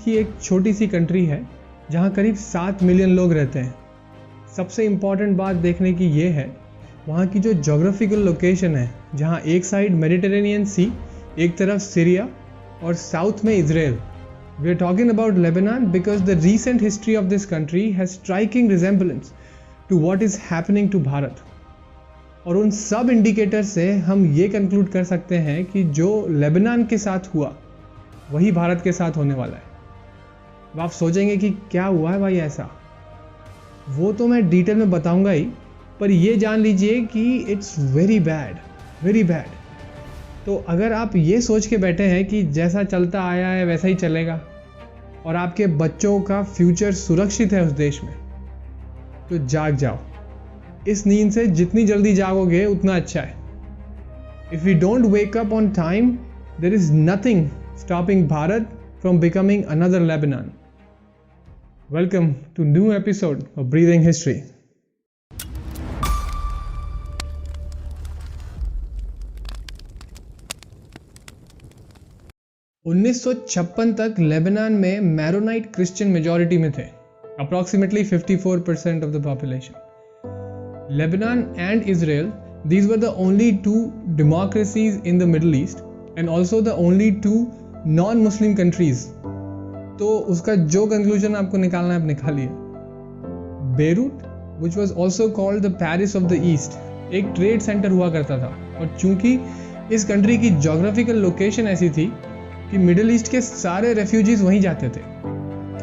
की एक छोटी सी कंट्री है जहाँ करीब 7 मिलियन लोग रहते हैं। सबसे इम्पॉर्टेंट बात देखने की ये है वहाँ की जो जोग्राफिकल लोकेशन है, जहाँ एक साइड मेडिटेरेनियन सी, एक तरफ सीरिया और साउथ में Israel. We are talking about Lebanon because the recent history of this country has striking resemblance to what is happening to Bharat. और उन सब इंडिकेटर से हम ये कंक्लूड कर सकते हैं कि जो लेबनान के साथ हुआ वही भारत के साथ होने वाला है। अब आप सोचेंगे कि क्या हुआ है भाई ऐसा, वो तो मैं डिटेल में बताऊंगा ही, पर ये जान लीजिए कि it's very bad, very bad. तो अगर आप ये सोच के बैठे हैं कि जैसा चलता आया है वैसा ही चलेगा और आपके बच्चों का फ्यूचर सुरक्षित है उस देश में, तो जाग जाओ। इस नींद से जितनी जल्दी जागोगे उतना अच्छा है। If we don't wake up on time, there is nothing stopping Bharat from becoming another Lebanon. Welcome to new episode of breathing history. उन्नीस तक लेबनान में मैरोनाइट क्रिश्चियन मेजॉरिटी में थे, approximately 54% of the population. Lebanon and Israel, these were the only two democracies in the Middle East and also the only two non-Muslim countries. तो उसका जो conclusion आपको निकालना है आप निकालिए। Beirut, which was also called the Paris of the East, एक trade centre हुआ करता था और चूंकि इस कंट्री की जोग्राफिकल लोकेशन ऐसी थी कि मिडिल ईस्ट के सारे रेफ्यूजीज वहीं जाते थे।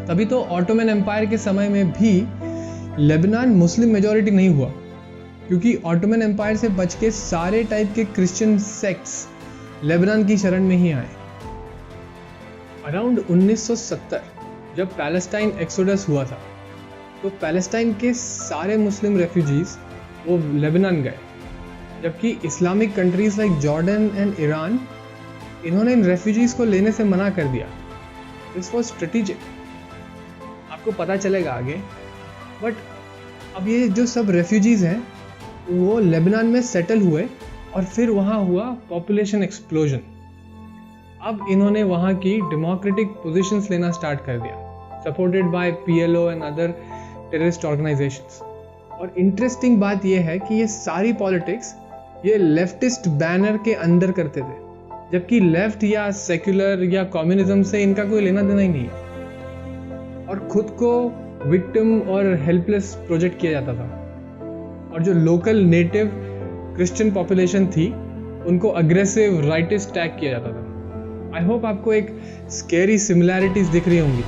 तभी तो ऑटोमन एम्पायर के समय में भी लेबनान मुस्लिम मेजॉरिटी नहीं हुआ, क्योंकि ऑटोमन एम्पायर से बच के सारे टाइप के क्रिश्चियन सेक्ट्स लेबनान की शरण में ही आए। अराउंड 1970 जब पैलेस्टाइन एक्सोडस हुआ था, तो पैलेस्टाइन के सारे मुस्लिम रेफ्यूजीज वो लेबनान गए, जबकि Islamic countries like Jordan and Iran, इन्होंने इन रेफ्यूजीज को लेने से मना कर दिया। दिस वाज स्ट्रेटेजिक, आपको पता चलेगा आगे। बट अब ये जो सब रेफ्यूजीज हैं वो लेबनान में सेटल हुए और फिर वहाँ हुआ पॉपुलेशन एक्सप्लोजन। अब इन्होंने वहाँ की डेमोक्रेटिक पोजीशंस लेना स्टार्ट कर दिया, supported by PLO and other terrorist organisations. और इंटरेस्टिंग बात यह है कि ये सारी पॉलिटिक्स ये लेफ्टिस्ट बैनर के अंदर करते थे, जबकि लेफ्ट या सेक्युलर या कम्युनिज्म से इनका कोई लेना देना ही नहीं है। और खुद को विक्टिम और हेल्पलेस प्रोजेक्ट किया जाता था, और जो लोकल नेटिव क्रिश्चियन पॉपुलेशन थी उनको अग्रेसिव राइटिस्ट टैग किया जाता था। आई होप आपको एक स्केरी सिमिलैरिटीज दिख रही होंगी,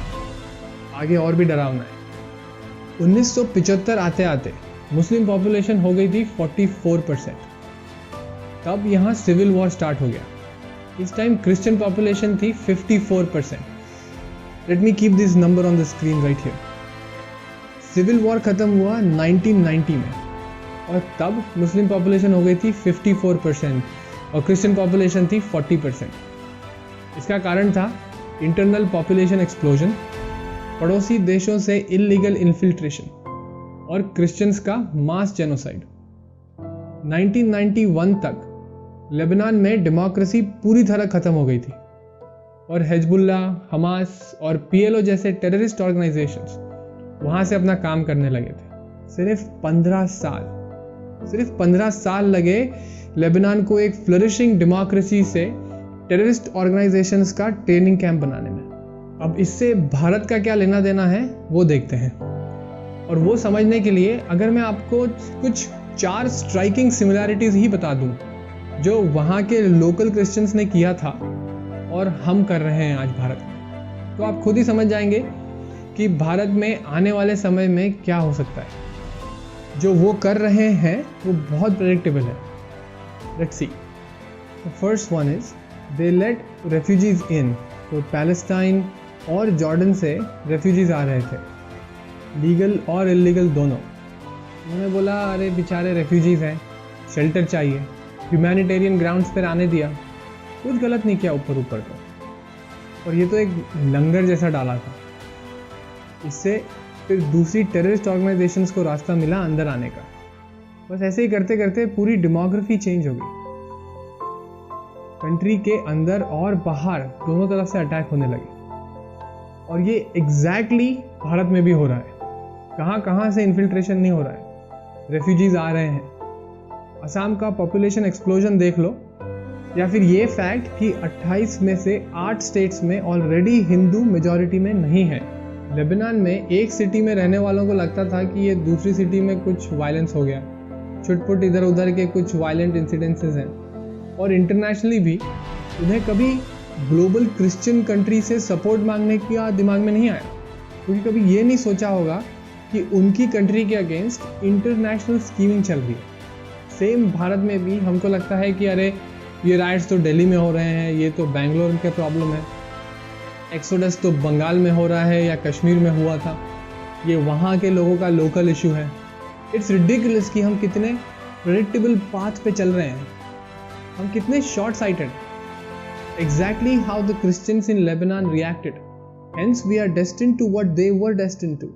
आगे और भी डरावना है। 1975 आते आते मुस्लिम पॉपुलेशन हो गई थी 44%। तब यहाँ सिविल वॉर स्टार्ट हो गया। इस टाइम क्रिश्चियन पॉपुलेशन थी 54%। Let me keep this number on the screen right here. Civil war खत्म हुआ 1990 में और तब मुस्लिम पॉपुलेशन हो गई थी 54% और क्रिश्चियन पॉपुलेशन थी 40%। इसका कारण था इंटरनल पॉपुलेशन एक्सप्लोजन, पड़ोसी देशों से इल्लीगल इन्फिल्ट्रेशन और क्रिश्चियंस का मास जेनोसाइड। 1991 तक लेबनान में डेमोक्रेसी पूरी तरह खत्म हो गई थी और हिजबुल्लाह, हमास और PLO जैसे टेररिस्ट ऑर्गेनाइजेशंस वहां से अपना काम करने लगे थे। सिर्फ 15 साल लगे लेबनान को एक फ्लरिशिंग डेमोक्रेसी से टेररिस्ट ऑर्गेनाइजेशंस का ट्रेनिंग कैंप बनाने में। अब इससे भारत का क्या लेना देना है वो देखते हैं, और वो समझने के लिए अगर मैं आपको कुछ 4 स्ट्राइकिंग सिमिलैरिटीज ही बता दूं जो वहाँ के लोकल क्रिश्चियंस ने किया था और हम कर रहे हैं आज भारत में, तो आप खुद ही समझ जाएंगे कि भारत में आने वाले समय में क्या हो सकता है। जो वो कर रहे हैं वो बहुत प्रेडिक्टेबल है। Let's see. The first one is they let refugees in. तो पैलेस्टाइन और जॉर्डन से रेफ्यूजीज आ रहे थे, लीगल और इल्लीगल दोनों। उन्होंने बोला अरे बेचारे रेफ्यूजीज हैं, शेल्टर चाहिए, ह्यूमैनिटेरियन ग्राउंड्स पर आने दिया, कुछ गलत नहीं किया ऊपर ऊपर तो। और ये तो एक लंगर जैसा डाला था। इससे फिर दूसरी टेररिस्ट ऑर्गेनाइजेशंस को रास्ता मिला अंदर आने का। बस ऐसे ही करते करते पूरी डेमोग्राफी चेंज हो गई। कंट्री के अंदर और बाहर दोनों तरफ से अटैक होने लगे। और ये एग्जैक्टली भारत में भी हो रहा है। कहाँ कहाँ से इन्फिल्ट्रेशन नहीं हो रहा है, रेफ्यूजीज आ रहे हैं। असम का पॉपुलेशन एक्सप्लोजन देख लो, या फिर ये फैक्ट कि 28 में से 8 स्टेट्स में ऑलरेडी हिंदू मेजॉरिटी में नहीं है। लेबनान में एक सिटी में रहने वालों को लगता था कि ये दूसरी सिटी में कुछ वायलेंस हो गया, छुटपुट इधर उधर के कुछ वायलेंट इंसिडेंसेस हैं। और इंटरनेशनली भी उन्हें कभी ग्लोबल क्रिश्चियन कंट्री से सपोर्ट मांगने का दिमाग में नहीं आया, क्योंकि कभी ये नहीं सोचा होगा कि उनकी कंट्री के अगेंस्ट इंटरनेशनल स्कीमिंग चल रही है। सेम भारत में भी हमको लगता है कि अरे ये राइट्स तो दिल्ली में हो रहे हैं, ये तो बेंगलोर के प्रॉब्लम है, एक्सोडस तो बंगाल में हो रहा है या कश्मीर में हुआ था, ये वहाँ के लोगों का लोकल इशू है। इट्स रिडिकुलस कि हम कितने प्रेडिक्टेबल पाथ पे चल रहे हैं, हम कितने short sighted. Exactly how the Christians in Lebanon reacted, hence we are destined to what they were destined to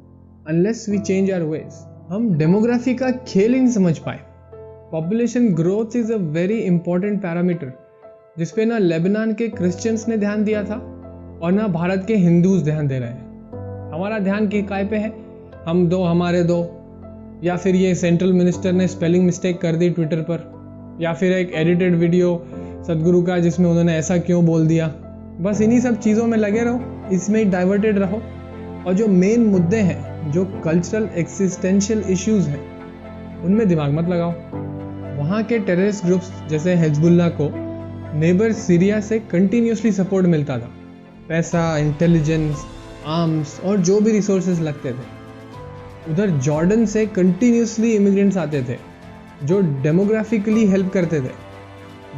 unless we change our ways. हम डेमोग्राफी का खेल ही नहीं समझ पाए। Population growth is a very important parameter जिसपे ना Lebanon के क्रिश्चियंस ने ध्यान दिया था और ना भारत के हिंदूज ध्यान दे रहे हैं। हमारा ध्यान के काय पे है, हम दो हमारे दो, या फिर ये सेंट्रल मिनिस्टर ने स्पेलिंग मिस्टेक कर दी ट्विटर पर, या फिर एक एडिटेड वीडियो सदगुरु का जिसमें उन्होंने ऐसा क्यों बोल दिया। बस इन्हीं सब चीज़ों में लगे रहो, इसमें ही डाइवर्टेड रहो, और जो मेन मुद्दे हैं, जो कल्चरल एक्सिस्टेंशियल इश्यूज हैं, उनमें दिमाग मत लगाओ। वहाँ के टेररिस्ट ग्रुप्स जैसे हिजबुल्लाह को नेबर सीरिया से कंटिन्यूसली सपोर्ट मिलता था, पैसा, इंटेलिजेंस, आर्म्स और जो भी रिसोर्सेज लगते थे। उधर जॉर्डन से कंटिन्यूसली इमिग्रेंट्स आते थे जो डेमोग्राफिकली हेल्प करते थे।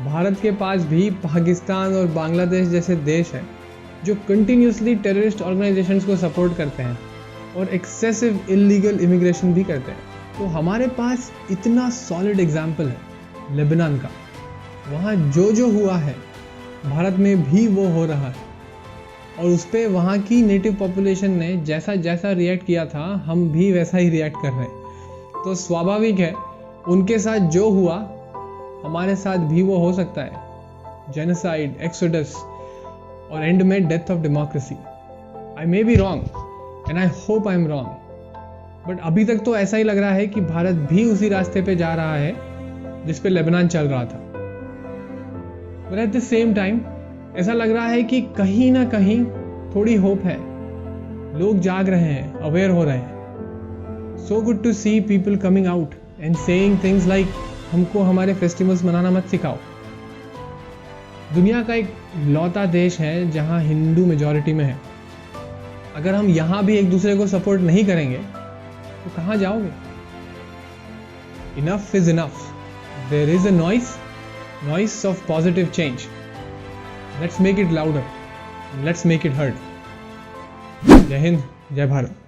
भारत के पास भी पाकिस्तान और बांग्लादेश जैसे देश हैं जो कंटिन्यूसली टेररिस्ट ऑर्गेनाइजेशंस को सपोर्ट करते हैं और एक्सेसिव इलीगल इमिग्रेशन भी करते हैं। तो हमारे पास इतना सॉलिड एग्जाम्पल है लेबनान का। वहाँ जो हुआ है भारत में भी वो हो रहा है, और उस पर वहाँ की नेटिव पॉपुलेशन ने जैसा जैसा रिएक्ट किया था, हम भी वैसा ही रिएक्ट कर रहे हैं। तो स्वाभाविक है उनके साथ जो हुआ हमारे साथ भी वो हो सकता है। जेनोसाइड, एक्सोडस और एंड में death of democracy. I may be wrong and I hope I am wrong, but अभी तक तो ऐसा ही लग रहा है कि भारत भी उसी रास्ते पे जा रहा है जिस पे लेबनान चल रहा था। But at the same time ऐसा लग रहा है कि कहीं ना कहीं थोड़ी होप है, लोग जाग रहे हैं, अवेयर हो रहे हैं। So good to see people coming out and saying things like हमको हमारे फेस्टिवल्स मनाना मत सिखाओ। दुनिया का एक लौता देश है जहां हिंदू मेजॉरिटी में है। अगर हम यहां भी एक दूसरे को सपोर्ट नहीं करेंगे तो कहां जाओगे? Enough is enough. There is a noise of positive change. Let's make it louder, let's make it heard. Jai Hind, जय Bharat.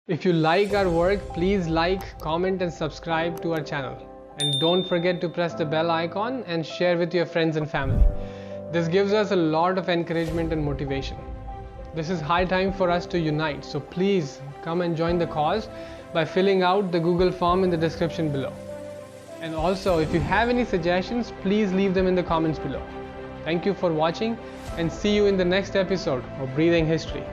If you like our work, please like, comment and subscribe to our channel. And don't forget to press the bell icon and share with your friends and family. This gives us a lot of encouragement and motivation. This is high time for us to unite, so please come and join the cause by filling out the Google form in the description below. And also, if you have any suggestions, please leave them in the comments below. Thank you for watching and see you in the next episode of Breathing History.